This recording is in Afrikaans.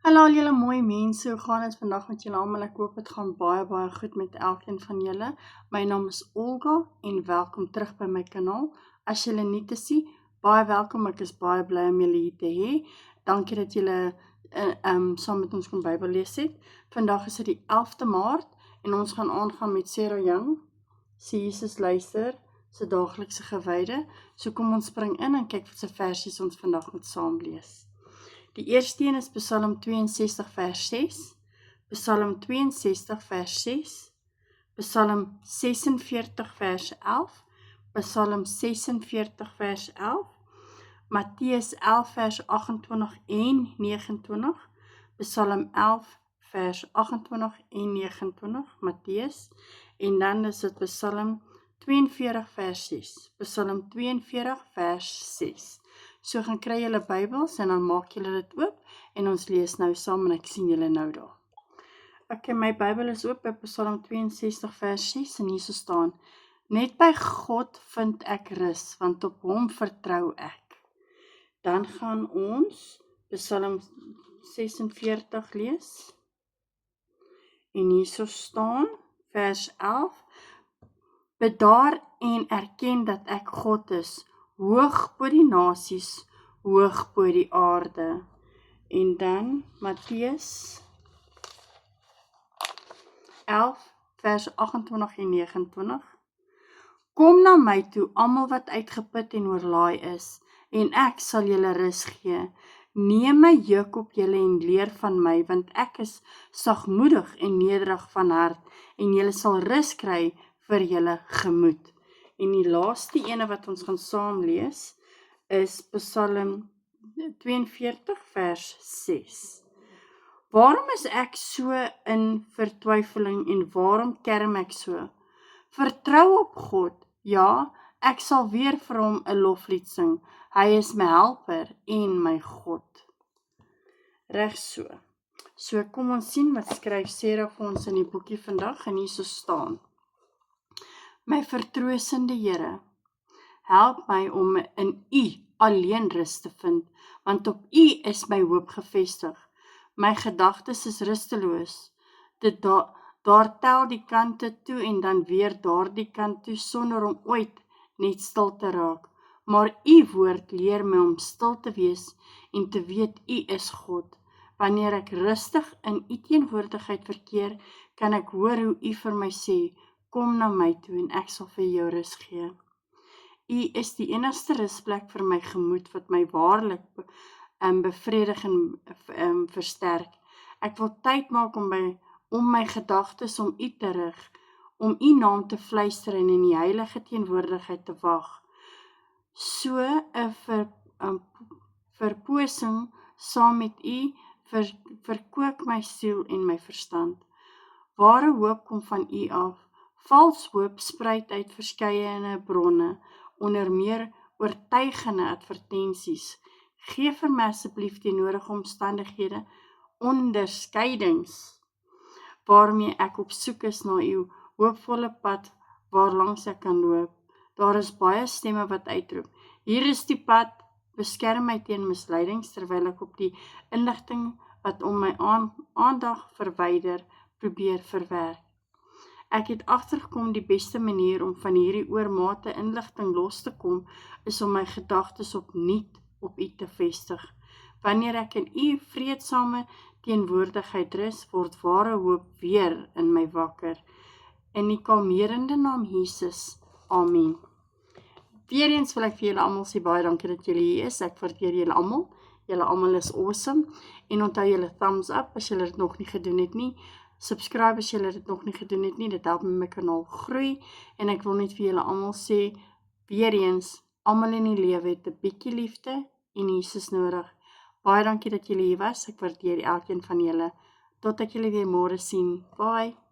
Hallo al julle mooi mense, hoe gaan het vandag met julle almal? Ek hoop het gaan baie goed met elkeen van julle. My naam is Olga en welkom terug by my kanaal. As julle nie te sien, baie welkom, ek is baie bly om julle hier te hê. Dankie dat julle saam met ons kon Bybel lees het. Vandag is dit die 11de Maart en ons gaan aangaan met Sarah Young, se Jesus luister, se daaglikse gewyde. So kom ons spring in en kyk wat se versies ons vandag moet saam lees. Die eerste een is Psalm 62 vers 6, Psalm 62 vers 6, Psalm 46 vers 11, Psalm 46 vers 11, Matteus 11 vers 28 en 29, Psalm 11 vers 28 en 29, Matteus, en dan is dit Psalm 42 vers 6, Psalm 42 vers 6. So gaan kry julle Bybels en dan maak julle dit oop en ons lees nou saam en ek sien julle nou daar. Okay, my Bybel is oop by Psalm 62 vers 6 en hier so staan: Net by God vind ek rus, want op hom vertrou ek. Dan gaan ons Psalm 46 lees. En hier so staan vers 11: Bedaar en erken dat ek God is, hoog bo die nasies, hoog bo die aarde. En dan Matteus 11 vers 28 en 29. Kom na my toe, almal wat uitgeput en oorlaai is, en ek sal julle rus gee. Neem my juk op julle en leer van my, want ek is sagmoedig en nederig van hart, en julle sal rus kry vir julle gemoed. En die laaste ene wat ons gaan saam lees, is Psalm 42 vers 6. Waarom is ek so in vertwyfeling en waarom kerm ek so? Vertrou op God, ja, ek sal weer vir hom 'n loflied sing. Hy is my helper en my God. Reg so. So kom ons sien wat skryf Sarah vir ons in die boekie vandag en hier so staan. My vertroostende Here, help my om in U alleen rus te vind, want op U is my hoop gefestig. My gedagtes is rusteloos. Daar tel die kante toe en dan weer daardie kant toe sonder om ooit net stil te raak. Maar U woord leer my om stil te wees en te weet U is God. Wanneer ek rustig in U teenwoordigheid verkeer, kan ek hoor hoe U vir my sê, kom na my toe en ek sal vir jou rus gee. U is die enigste rusplek vir my gemoed wat my waarlik bevredig en versterk. Ek wil tyd maak om my gedagtes om U te rig, om U naam te fluister en in die heilige teenwoordigheid te wag. So 'n verpoosing saam met U verkoop my siel en my verstand. Ware hoop kom van U af. Vals hoop spruit uit verskeie bronne, onder meer oortuigende advertensies. Gee vir my asseblief die nodige omstandighede, onderskeidings, waarmee ek op soek is na U hoopvolle pad waarlangs ek kan loop. Daar is baie stemme wat uitroep, hier is die pad, beskerm my teen misleidings, terwyl ek op die inligting wat om my aandag verwyder, probeer verwerk. Ek het agtergekom die beste manier om van hierdie oormate inligting los te kom, is om my gedagtes opnuut op U te vestig. Wanneer ek in U vreedsame teenwoordigheid rus, word ware hoop weer in my wakker. In die kalmerende naam Jesus. Amen. Weereens wil ek vir julle almal sê baie dankie dat julle hier is. Ek waardeer julle almal. Julle almal is awesome. En onthou julle thumbs up as julle dit nog nie gedoen het nie. Subscribe as julle dit nog nie gedoen het nie. Dit help my kanaal groei. En ek wil net vir julle almal sê, weereens, almal in die lewe het 'n bietjie liefde en Jesus nodig. Baie dankie dat julle hier was. Ek waardeer elkeen van julle. Tot ek julle weer môre sien. Bye.